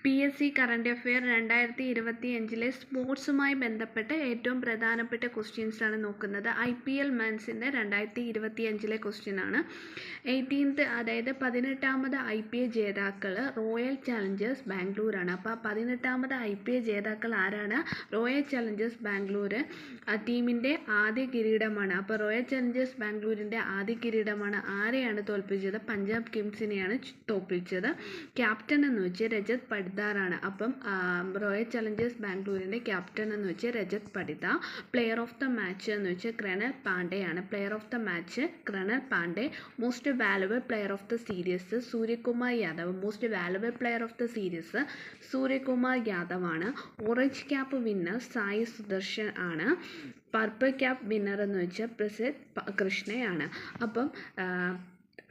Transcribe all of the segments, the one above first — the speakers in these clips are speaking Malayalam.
PSC കറണ്ട് അഫെയർ 2025 സ്പോർട്സുമായി ബന്ധപ്പെട്ട് ഏറ്റവും പ്രധാനപ്പെട്ട ക്വസ്റ്റ്യൻസാണ് നോക്കുന്നത്. IPL മെൻസിൻ്റെ 2025 ക്വസ്റ്റ്യനാണ്. 18ാമത് IPL ജേതാക്കൾ റോയൽ ചലഞ്ചേഴ്സ് ബാംഗ്ലൂരാണ്. അപ്പോൾ 18ാമത് IPL ജേതാക്കൾ ആരാണ്? റോയൽ ചലഞ്ചേഴ്സ് ബാംഗ്ലൂർ ടീമിൻ്റെ ആദ്യ കിരീടമാണ്. അപ്പോൾ റോയൽ ചലഞ്ചേഴ്സ് ബാംഗ്ലൂരിൻ്റെ ആദ്യ കിരീടമാണ്. ആരെയാണ് തോൽപ്പിച്ചത്? പഞ്ചാബ് കിംഗ്സിനെയാണ് തോൽപ്പിച്ചത്. ക്യാപ്റ്റൻ എന്ന് വെച്ച് രജത് പടിദാറാണ്. അപ്പം റോയൽ ചലഞ്ചേഴ്സ് ബാംഗ്ലൂരിൻ്റെ ക്യാപ്റ്റൻ എന്ന് വെച്ച് Rajat Patidar. Player of the match എന്ന് വെച്ച് കൃണൽ പാണ്ഡെയാണ്. Player of the match Krunal Pandey. Most valuable player of the series Suryakumar Yadav. Most valuable player of the series Suryakumar Yadav ആണ്. Orange cap winner Sai Sudharsan ആണ്. പർപ്പിൾ ക്യാപ്പ് വിന്നർ എന്ന് വെച്ചാൽ പ്രസിദ്ധ് കൃഷ്ണയാണ്. അപ്പം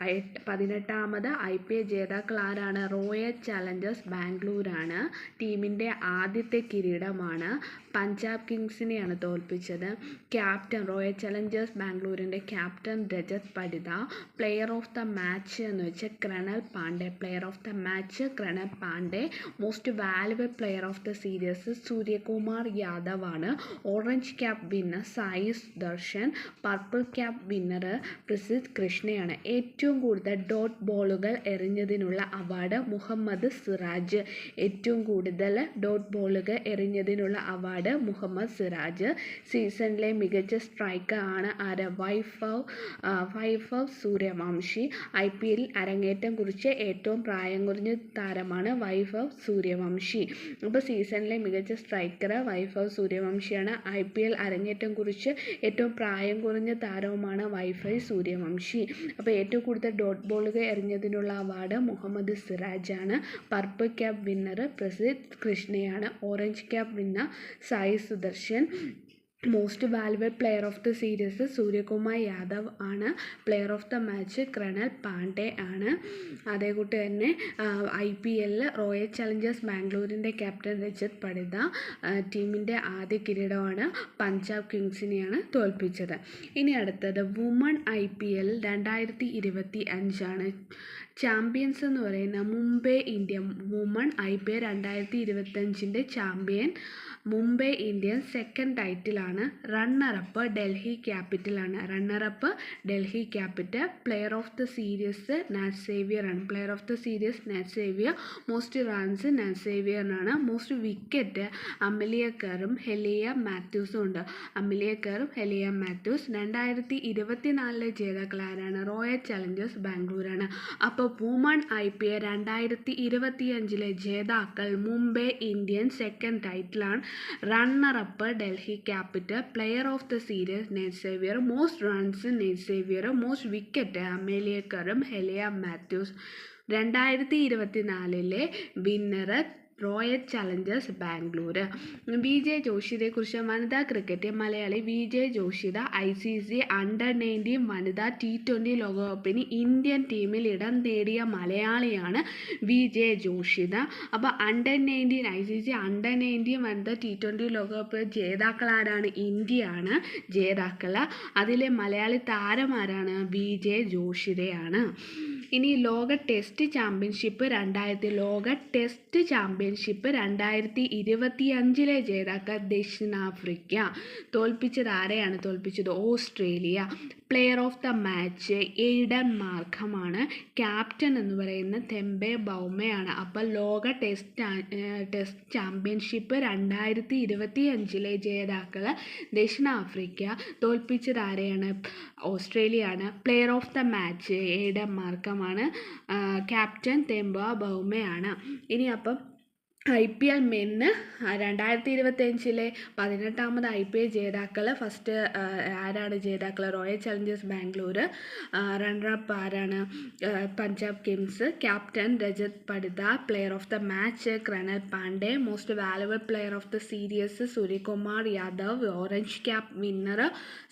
18ാമത് IPL ജേതാക്കൾ ആരാണ്? റോയൽ ചലഞ്ചേഴ്സ് ബാംഗ്ലൂരാണ്. ടീമിൻ്റെ ആദ്യത്തെ കിരീടമാണ്. പഞ്ചാബ് കിങ്സിനെയാണ് തോൽപ്പിച്ചത്. ക്യാപ്റ്റൻ റോയൽ ചലഞ്ചേഴ്സ് ബാംഗ്ലൂരിൻ്റെ captain Rajat Patidar. Player of the match എന്ന് വെച്ചാൽ Krunal Pandya. Player of the match Krunal Pandey. Most valuable player of the series Suryakumar Yadav ആണ്. Orange cap winner Sai Sudharsan. Purple cap winner Prasidh കൃഷ്ണയാണ്. ഏറ്റവും കൂടുതൽ ഡോട്ട് ബോളുകൾ എറിഞ്ഞതിനുള്ള അവാർഡ് മുഹമ്മദ് സിറാജ്. ഏറ്റവും കൂടുതൽ ഡോട്ട് ബോളുകൾ എറിഞ്ഞതിനുള്ള അവാർഡ് മുഹമ്മദ് സിറാജ്. സീസണിലെ മികച്ച സ്ട്രൈക്കർ ആണ് ആര്? വൈഭവ് സൂര്യവംശി. IPL അരങ്ങേറ്റം കുറിച്ച് ഏറ്റവും പ്രായം കുറഞ്ഞ താരമാണ് വൈഭവ് സൂര്യവംശി. അപ്പോൾ സീസണിലെ മികച്ച സ്ട്രൈക്കർ വൈഭവ് സൂര്യവംശിയാണ്. IPL അരങ്ങേറ്റം കുറിച്ച് ഏറ്റവും പ്രായം കുറഞ്ഞ താരവുമാണ് വൈഭവ് സൂര്യവംശി. അപ്പോൾ ഏറ്റവും കൂടുതൽ ഡോട്ട് ബോളുകൾ എറിഞ്ഞതിനുള്ള അവാർഡ് മുഹമ്മദ് സിറാജാണ്. പർപ്പിൾ ക്യാപ്പ് വിന്നർ പ്രസിദ്ധ് കൃഷ്ണയാണ്. Orange cap winner Sai Sudharsan. Most valuable player of the series Suryakumar Yadav ആണ്. Player of the match Krunal Pandya ആണ്. അതേകൂട്ട് തന്നെ IPL റോയൽ ചലഞ്ചേഴ്സ് ബാംഗ്ലൂരിൻ്റെ ക്യാപ്റ്റൻ രജത് പടിദാർ. ടീമിൻ്റെ ആദ്യ കിരീടമാണ്. പഞ്ചാബ് കിങ്സിനെയാണ് തോൽപ്പിച്ചത്. ഇനി അടുത്തത് വുമൺ IPL 2025 ആണ്. ചാമ്പ്യൻസ് എന്ന് പറയുന്ന Mumbai Indian. Woman IPL 2025 champion Mumbai Indians. Second ടൈറ്റിലാണ്. റണ്ണറപ്പ് ഡൽഹി ക്യാപിറ്റലാണ്. Runner up Delhi capital. Player of the series നാറ്റ് Sciver ആണ്. Player of the series നാറ്റ് Xavier. Most runs Nat സേവിയറിനാണ്. മോസ്റ്റ് വിക്കറ്റ് അമലിയ കറും ഹെലിയ മാത്യൂസും ഉണ്ട്. അമലിയ കറും ഹെലിയ മാത്യൂസ്. 2024 ജേതാക്കൾ ആരാണ്? റോയൽ ചലഞ്ചേഴ്സ് ബാംഗ്ലൂരാണ്. അപ്പോൾ വുമൺ IPL 2025 ജേതാക്കൾ മുംബൈ ഇന്ത്യൻസ്. സെക്കൻഡ് ടൈറ്റിലാണ്. Runner up Delhi capital. Player of the series net Sciver. Most runs Nat Sciver. Most wicket Amelia കറും Hayley Matthews. 2024 winner royal challengers Bangalore. VJ ജോഷിതയെക്കുറിച്ച്. വനിതാ cricket Malayali VJ Joshitha ICC അണ്ടർ-19 വനിതാ T20 ലോകകപ്പിന് ഇന്ത്യൻ ടീമിൽ ഇടം നേടിയ മലയാളിയാണ് VJ ജോഷിത. അപ്പോൾ അണ്ടർ-19 ICC അണ്ടർ-19 വനിതാ T20 ലോകകപ്പ് ജേതാക്കൾ ആരാണ്? ഇന്ത്യയാണ് ജേതാക്കൾ. അതിലെ മലയാളി താരമാരാണ്? VJ ജോഷിതയാണ്. ഇനി ലോക ടെസ്റ്റ് ചാമ്പ്യൻഷിപ്പ് 2025 ജേതാക്കൾ ദക്ഷിണാഫ്രിക്ക. തോൽപ്പിച്ചത് ആരെയാണ്? തോൽപ്പിച്ചത് Australia. Player of the match Aiden മാർഖമാണ്. ക്യാപ്റ്റൻ എന്ന് പറയുന്നത് തെംബെ ബൗമയാണ്. അപ്പോൾ ലോക ടെസ്റ്റ് ചാമ്പ്യൻഷിപ്പ് 2025 ജേതാക്കൾ ദക്ഷിണാഫ്രിക്ക. തോൽപ്പിച്ചത് ആരെയാണ്? ഓസ്ട്രേലിയയാണ്. Player of the match Aiden മാർഖമാണ്. ക്യാപ്റ്റൻ തെംബെ ബൗമയാണ്. ഇനി അപ്പം IPL മെന്ന് 2025 18ാമത് IPL ജേതാക്കൾ. ഫസ്റ്റ് ആരാണ് ജേതാക്കൾ? Royal challengers Bangalore. റണ്ണറപ്പ് ആരാണ്? Punjab Kings. Captain Rajat Patidar. Player of the match Krunal Pandey. Most valuable player of the series Suryakumar Yadav. Orange cap winner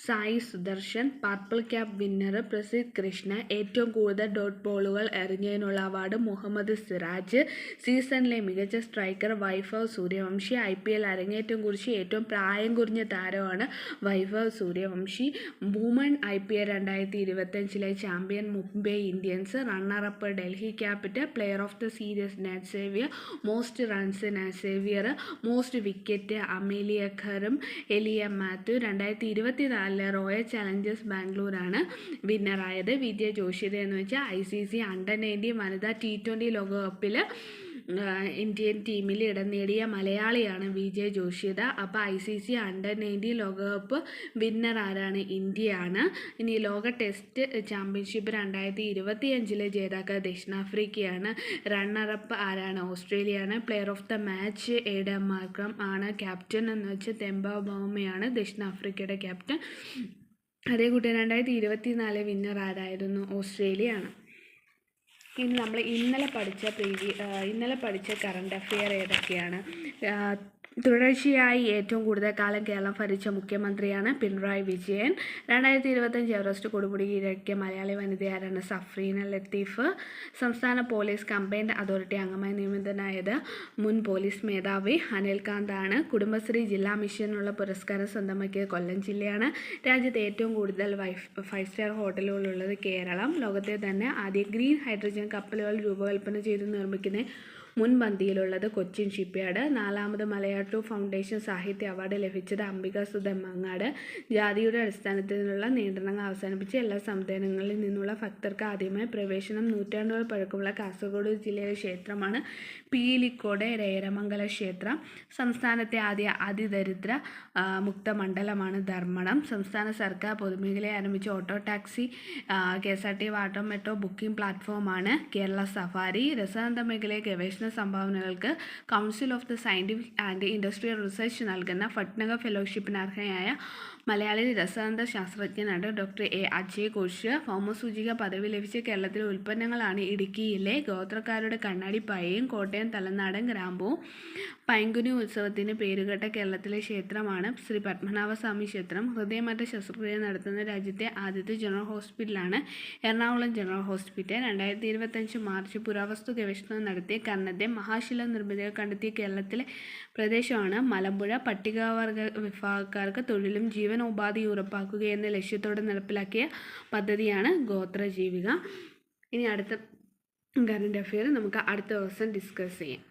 Sai Sudharsan. Purple cap winner Prasidh Krishna. ഏറ്റവും കൂടുതൽ ഡോട്ട് ബോളുകൾ എറിഞ്ഞതിനുള്ള അവാർഡ് മുഹമ്മദ് സിറാജ്. സീസണിലെ മികച്ച സ്ട്രൈക്കർ വൈഭവ് സൂര്യവംശി. IPL അരങ്ങേറ്റം കുറിച്ച് ഏറ്റവും പ്രായം കുറഞ്ഞ താരമാണ് Vaibhav Suryavanshi. Women IPL 2025 champion Mumbai Indians. Runner up Delhi capital. Player of the series നാറ്റ് Xavier. Most runs Nat Xavier. Most wicket Amelia ഖറും എലിയ മാത്യു. 2024 റോയൽ ചലഞ്ചേഴ്സ് ബാംഗ്ലൂരാണ് വിന്നറായത്. വിജയ ജോഷിത എന്ന് വെച്ചാൽ ICC അണ്ടർ-19 വനിതാ T20 ലോകകപ്പിൽ ഇന്ത്യൻ ടീമിൽ ഇടം നേടിയ മലയാളിയാണ് വിജയ് ജോഷിത. അപ്പോൾ ICC അണ്ടർ-19 ലോകകപ്പ് വിന്നർ ആരാണ്? ഇന്ത്യയാണ്. ഇനി ലോക ടെസ്റ്റ് ചാമ്പ്യൻഷിപ്പ് 2025 ജേതാക്കൾ ദക്ഷിണാഫ്രിക്കയാണ്. റണ്ണറപ്പ് ആരാണ്? ഓസ്ട്രേലിയയാണ്. Player of the match Aiden Markram ആണ്. ക്യാപ്റ്റൻ എന്ന് വെച്ചാൽ തെംബ ബൗമയാണ് ദക്ഷിണാഫ്രിക്കയുടെ ക്യാപ്റ്റൻ. അതേ കൂട്ടി 2024 വിന്നർ ആരായിരുന്നു? ഓസ്ട്രേലിയയാണ്. ഇനി നമ്മൾ ഇന്നലെ പഠിച്ച കറണ്ട് അഫെയർ ഏതൊക്കെയാണ്? തുടർച്ചയായി ഏറ്റവും കൂടുതൽ കാലം കേരളം ഭരിച്ച മുഖ്യമന്ത്രിയാണ് പിണറായി വിജയൻ. 2025 എവറസ്റ്റ് കൊടുമുടി കീഴടക്കിയ മലയാളി വനിതയാരാണ്? സഫ്രീന ലത്തീഫ്. സംസ്ഥാന പോലീസ് കമ്പൈൻഡ് അതോറിറ്റി അംഗമായി നിയമിതനായത് മുൻ പോലീസ് മേധാവി അനിൽകാന്താണ്. കുടുംബശ്രീ ജില്ലാ മിഷനുള്ള പുരസ്കാരം സ്വന്തമാക്കിയത് കൊല്ലം ജില്ലയാണ്. രാജ്യത്തെ ഏറ്റവും കൂടുതൽ 5 സ്റ്റാർ ഹോട്ടലുകളുള്ളത് കേരളം. ലോകത്തെ തന്നെ ആദ്യ ഗ്രീൻ ഹൈഡ്രജൻ കപ്പലുകൾ രൂപകൽപ്പന ചെയ്ത് നിർമ്മിക്കുന്ന മുൻപന്തിയിലുള്ളത് കൊച്ചിൻ ഷിപ്പ്യാർഡ്. 4ാമത് മലയാറ്റൂർ ഫൗണ്ടേഷൻ സാഹിത്യ അവാർഡ് ലഭിച്ചത് അംബിക സുധൻ മങ്ങാട്. ജാതിയുടെ അടിസ്ഥാനത്തിലുള്ള നിയന്ത്രണങ്ങൾ അവസാനിപ്പിച്ച് എല്ലാ സംസ്ഥാനങ്ങളിൽ നിന്നുള്ള ഭക്തർക്ക് ആദ്യമായി പ്രവേശനം. നൂറ്റാണ്ടുകൾ പഴക്കമുള്ള കാസർഗോഡ് ജില്ലയിലെ ക്ഷേത്രമാണ് പീലിക്കോട് രേരമംഗല ക്ഷേത്രം. സംസ്ഥാനത്തെ ആദ്യ അതിദരിദ്ര മുക്ത മണ്ഡലമാണ് ധർമ്മടം. സംസ്ഥാന സർക്കാർ പൊതുമേഖലയെ ആരംഭിച്ച auto taxi KSRT water metro booking പ്ലാറ്റ്ഫോമാണ് കേരള സഫാരി. രസതന്ത്ര മേഖലയെ ഗവേഷണ സംഭാവനകൾക്ക് council of the scientific and industrial research നൽകുന്ന ഭട്നഗർ ഫെലോഷിപ്പിന് അർഹയായ മലയാളി രസതന്ത്ര ശാസ്ത്രജ്ഞനാണ് ഡോക്ടർ A. അജയ് ഘോഷ്. ഭൗമസൂചിക പദവി ലഭിച്ച കേരളത്തിലെ ഉൽപ്പന്നങ്ങളാണ് ഇടുക്കിയിലെ ഗോത്രക്കാരുടെ കണ്ണാടിപ്പായയും കോട്ടയം തലനാടൻ ഗ്രാമ്പുവും. പൈങ്കുനി ഉത്സവത്തിന് പേരുകേട്ട കേരളത്തിലെ ക്ഷേത്രമാണ് ശ്രീ പത്മനാഭസ്വാമി ക്ഷേത്രം. ഹൃദയമാറ്റ ശസ്ത്രക്രിയ നടത്തുന്ന രാജ്യത്തെ ആദ്യത്തെ ജനറൽ ഹോസ്പിറ്റലാണ് എറണാകുളം ജനറൽ ഹോസ്പിറ്റൽ. 2025 മാർച്ച് പുരാവസ്തു ഗവേഷണം നടത്തിയ കർണത്തെ മഹാശില നിർമ്മിതികൾ കണ്ടെത്തിയ കേരളത്തിലെ പ്രദേശമാണ് മലമ്പുഴ. പട്ടികവർഗ വിഭാഗക്കാർക്ക് തൊഴിലും ജീവനോപാധി ഉറപ്പാക്കുക എന്ന ലക്ഷ്യത്തോടെ നടപ്പിലാക്കിയ പദ്ധതിയാണ് ഗോത്രജീവിക. ഇനി അടുത്ത കറണ്ട് അഫെയർ നമുക്ക് അടുത്ത ദിവസം ഡിസ്കസ് ചെയ്യാം.